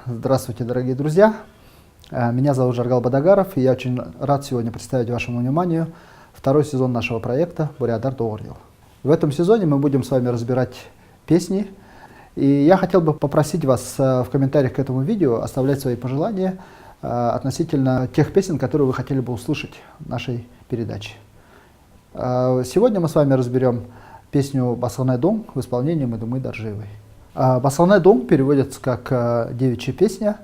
Здравствуйте, дорогие друзья! Меня зовут Жаргал Бадагаров, и я очень рад сегодня представить вашему вниманию второй сезон нашего проекта «Бурядар Доорил». В этом сезоне мы будем с вами разбирать песни, и я хотел бы попросить вас в комментариях к этому видео оставлять свои пожелания относительно тех песен, которые вы хотели бы услышать в нашей передаче. Сегодня мы с вами разберем песню «Басылнай доң» в исполнении Мыдумы Даржиевой. «Басылнай доң» переводится как «девичья песня»,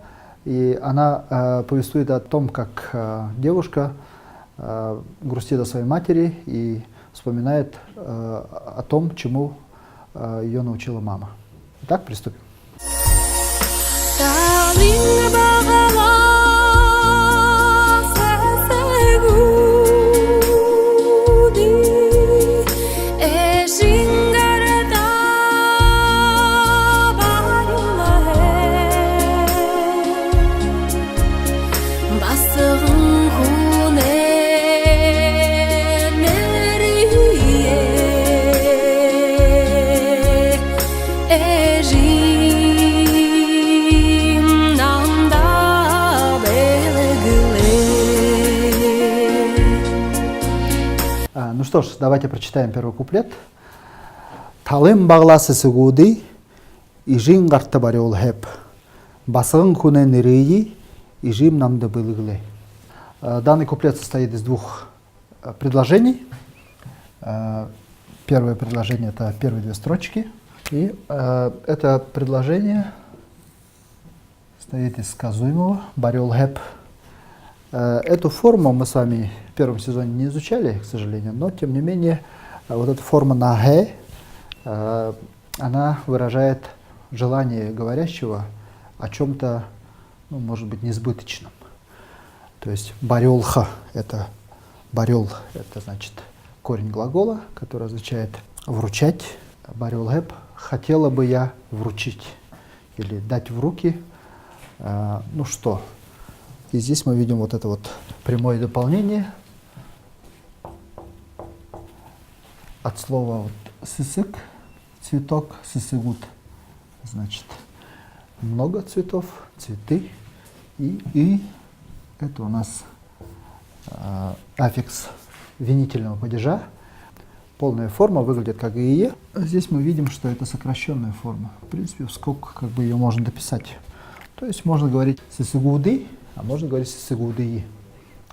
и она повествует о том, как девушка грустит о своей матери и вспоминает о том, чему ее научила мама. Итак, приступим. Ну что ж, давайте прочитаем первый куплет. Талым бағласы сігуді, ижин ғартта бари ол хеп. Басығын күнен рейі, ижим намды былығылы. Данный куплет состоит из двух предложений. Первое предложение — это первые две строчки. И это предложение состоит из сказуемого бари ол хеп. Эту форму мы с вами в первом сезоне не изучали, к сожалению, но тем не менее вот эта форма на «гэ», она выражает желание говорящего о чем-то, ну, может быть, несбыточном. То есть барёлха — это барёл, это значит корень глагола, который означает вручать. Барёлхэп — хотела бы я вручить или дать в руки, ну что. И здесь мы видим вот это вот прямое дополнение от слова вот сысык, цветок, сысыгут, значит много цветов, цветы, и это у нас аффикс винительного падежа. Полная форма выглядит как ие. Здесь мы видим, что это сокращенная форма. В принципе, в скобках как бы ее можно дописать. То есть можно говорить сысыгуды, а можно говорить сысыгудыи.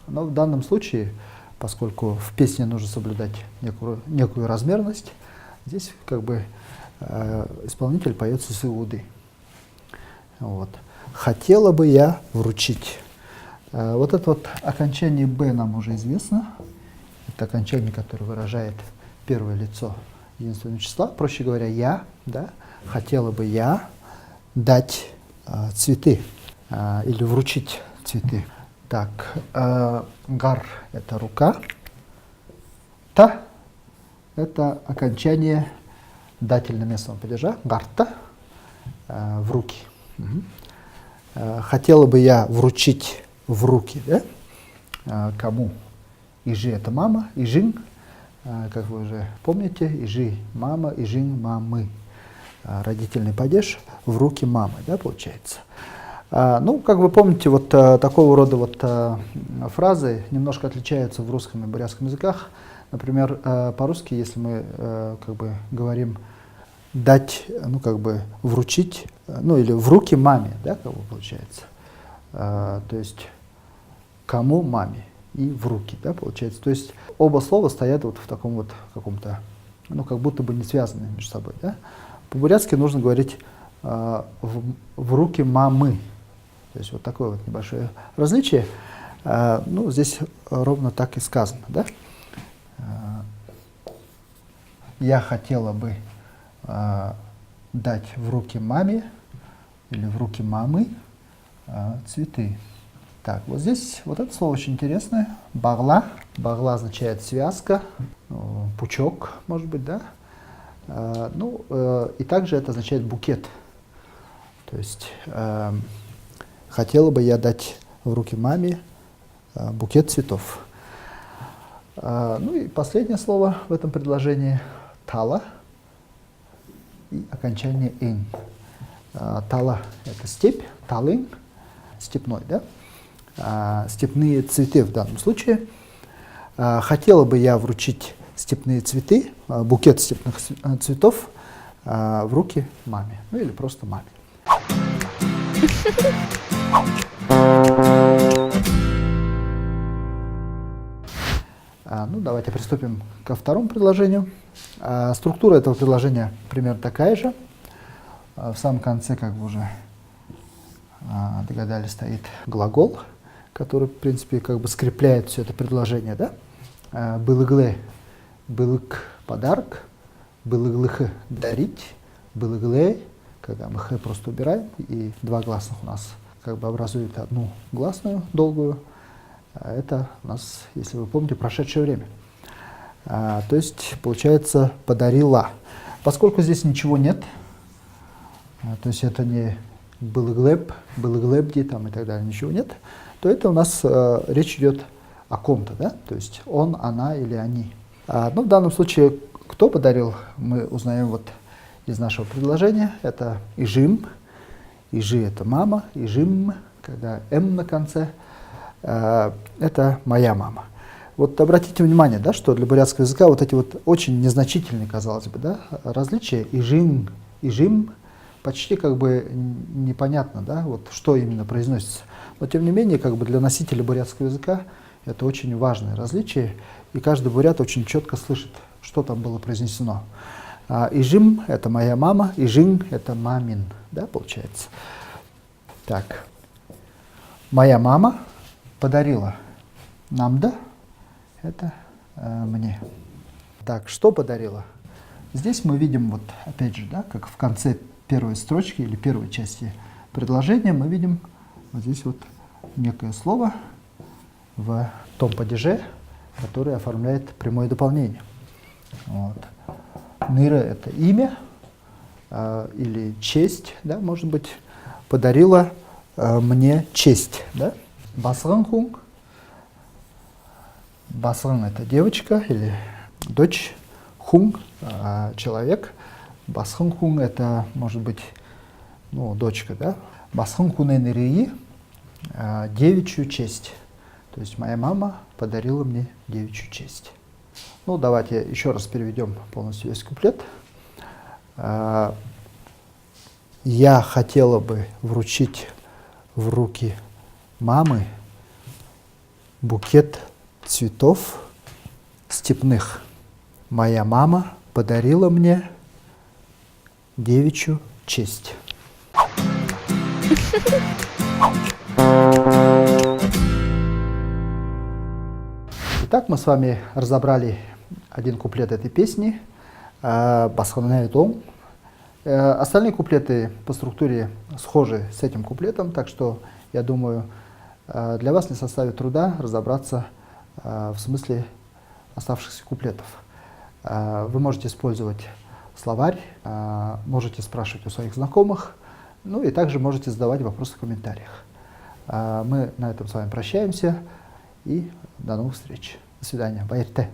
Но в данном случае, поскольку в песне нужно соблюдать некую размерность, здесь как бы исполнитель поет сысыгуды. Вот. Хотела бы я вручить. Вот это вот окончание «б» нам уже известно. Это окончание, которое выражает первое лицо единственного числа. Проще говоря, я, да, хотела бы я дать цветы или вручить цветы. Так, гар — это рука. Та — это окончание дательно-местного падежа. Гарта — в руки. Хотела бы я вручить в руки, да? Кому? Ижи — это мама, ижин, как вы уже помните, ижи — мама, ижин — мамы. Родительный падеж в руки мамы, да, получается. Ну, как вы помните, вот такого рода вот фразы немножко отличаются в русском и бурятском языках. Например, по-русски, если мы как бы говорим дать, ну, как бы вручить, ну, или в руки маме, да, как бы получается. То есть кому? Маме. И в руки, да, получается. То есть оба слова стоят вот в таком вот каком-то, ну, как будто бы не связаны между собой, да. По-бурятски нужно говорить в руки мамы. То есть вот такое вот небольшое различие. Ну, здесь ровно так и сказано, да? Я хотела бы дать в руки маме или в руки мамы цветы. Так, вот здесь вот это слово очень интересное. Багла. Багла означает связка, пучок, может быть, да? И также это означает букет. То есть хотела бы я дать в руки маме букет цветов. И последнее слово в этом предложении – тала и окончание «ин». Тала – это степь, талын – степной, да? Степные цветы в данном случае. Хотела бы я вручить степные цветы, букет степных цветов в руки маме, или просто маме. Давайте приступим ко второму предложению. Структура этого предложения примерно такая же. В самом конце, как вы уже догадались, стоит глагол, который, в принципе, как бы скрепляет все это предложение, да? Былыглы, былык – подарок, былыглыхы – дарить, былыглы, когда мы х просто убираем, и два гласных у нас как бы образуют одну гласную долгую. Это у нас, если вы помните, прошедшее время. То есть, получается, подарила. Поскольку здесь ничего нет, то есть это не былыглэб, былыглэбди там и так далее, ничего нет, то это у нас речь идет о ком-то, да? То есть он, она или они. В данном случае, кто подарил, мы узнаем вот из нашего предложения. Это ижим. Ижи – это мама, ижим, когда м на конце, это моя мама. Вот обратите внимание, да, что для бурятского языка вот эти вот очень незначительные, казалось бы, да, различия ижим, ижим, почти как бы непонятно, да, вот что именно произносится. Но тем не менее, как бы для носителя бурятского языка это очень важное различие, и каждый бурят очень четко слышит, что там было произнесено. Ижим – это моя мама, ижин – это мамин, да, получается. Так, моя мама подарила нам, да, это мне. Так, что подарила? Здесь мы видим, вот опять же, да, как в конце первой строчки или первой части предложения мы видим вот здесь вот некое слово в том падеже, который оформляет прямое дополнение. Вот. Ныра – это имя или честь, да, может быть, подарила мне честь. Да? Басрын хунг. Басрын – это девочка или дочь, хунг – человек. Басрын хунг – это, может быть, дочка. Да? Басрын хунэнэрии – девичью честь. То есть моя мама подарила мне девичью честь. Давайте еще раз переведем полностью весь куплет. Я хотела бы вручить в руки мамы букет цветов степных. Моя мама подарила мне девичью честь. Итак, мы с вами разобрали один куплет этой песни «Басханная дом». Остальные куплеты по структуре схожи с этим куплетом, так что, я думаю, для вас не составит труда разобраться в смысле оставшихся куплетов. Вы можете использовать словарь, можете спрашивать у своих знакомых, и также можете задавать вопросы в комментариях. Мы на этом с вами прощаемся и до новых встреч. До свидания. Байрте.